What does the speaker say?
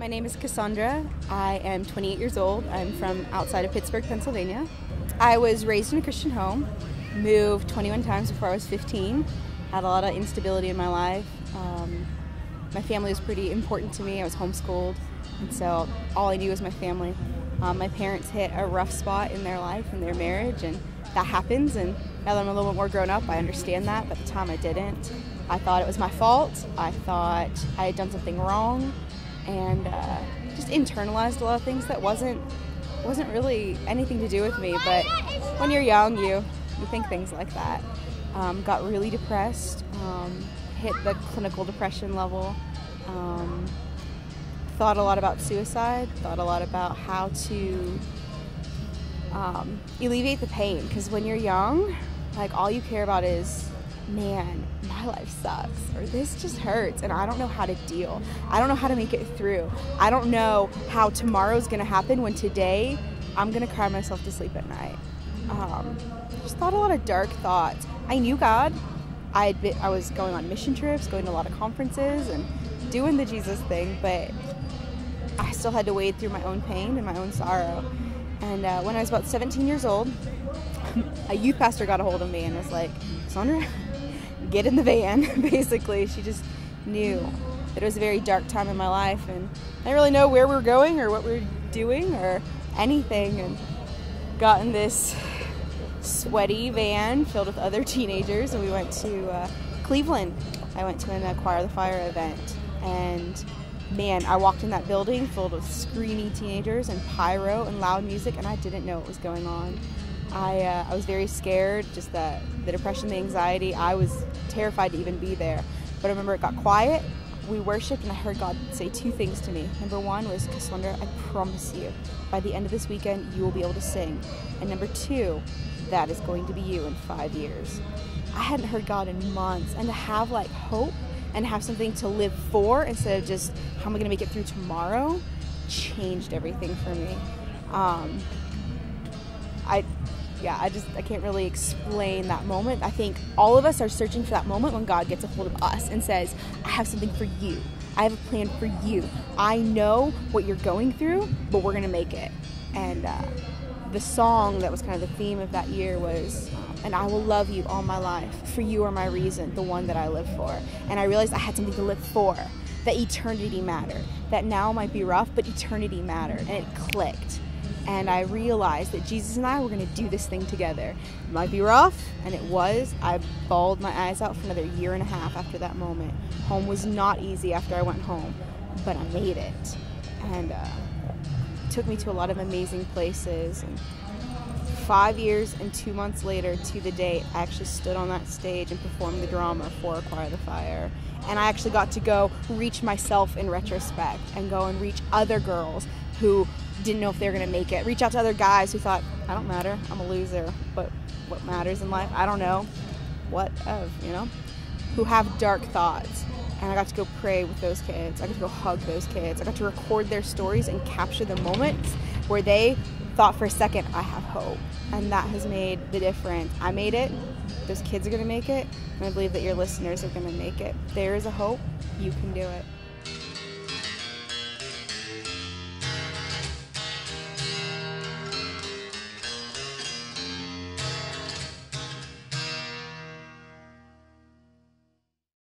My name is Cassandra. I am 28 years old. I'm from outside of Pittsburgh, Pennsylvania. I was raised in a Christian home, moved 21 times before I was 15, had a lot of instability in my life. My family was pretty important to me. I was homeschooled, and so all I knew was my family. My parents hit a rough spot in their life, in their marriage, and that happens, and now that I'm a little bit more grown up, I understand that, but at the time I didn't. I thought it was my fault. I thought I had done something wrong, and just internalized a lot of things that wasn't really anything to do with me. But when you're young, you think things like that. Got really depressed, hit the clinical depression level, thought a lot about suicide, thought a lot about how to alleviate the pain, because when you're young, like, all you care about is, man, my life sucks, or this just hurts, and I don't know how to deal. I don't know how to make it through. I don't know how tomorrow's gonna happen when today I'm gonna cry myself to sleep at night. Just thought a lot of dark thoughts. I knew God. I was going on mission trips, going to a lot of conferences, and doing the Jesus thing, but I still had to wade through my own pain and my own sorrow. And when I was about 17 years old, a youth pastor got a hold of me and was like, "Cassandra, get in the van," basically. She just knew that it was a very dark time in my life, and I didn't really know where we were going or what we were doing or anything, and got in this sweaty van filled with other teenagers, and we went to Cleveland. I went to an Acquire the Fire event, and man, I walked in that building filled with screaming teenagers and pyro and loud music, and I didn't know what was going on. I was very scared, just the depression, the anxiety. I was terrified to even be there. But I remember it got quiet, we worshiped, and I heard God say two things to me. Number one was, "Cassandra, I promise you, by the end of this weekend, you will be able to sing. And number two, that is going to be you in 5 years." I hadn't heard God in months, and to have like hope and have something to live for instead of just, how am I gonna make it through tomorrow, changed everything for me. I can't really explain that moment. I think all of us are searching for that moment when God gets a hold of us and says, "I have something for you. I have a plan for you. I know what you're going through, but we're gonna make it." And the song that was kind of the theme of that year was, "And I will love you all my life, for you are my reason, the one that I live for." And I realized I had something to live for, that eternity mattered, that now might be rough, but eternity mattered, and it clicked. And I realized that Jesus and I were going to do this thing together. It might be rough, and it was. I bawled my eyes out for another year and a half after that moment. Home was not easy after I went home, but I made it. And it took me to a lot of amazing places. And 5 years and 2 months later, to the date, I actually stood on that stage and performed the drama for Acquire the Fire. And I actually got to go reach myself in retrospect and go and reach other girls who didn't know if they were going to make it. Reach out to other guys who thought, "I don't matter, I'm a loser, but what matters in life? I don't know. What of, you know?" Who have dark thoughts. And I got to go pray with those kids. I got to go hug those kids. I got to record their stories and capture the moments where they thought for a second, "I have hope." And that has made the difference. I made it. Those kids are going to make it. And I believe that your listeners are going to make it. There is a hope. You can do it.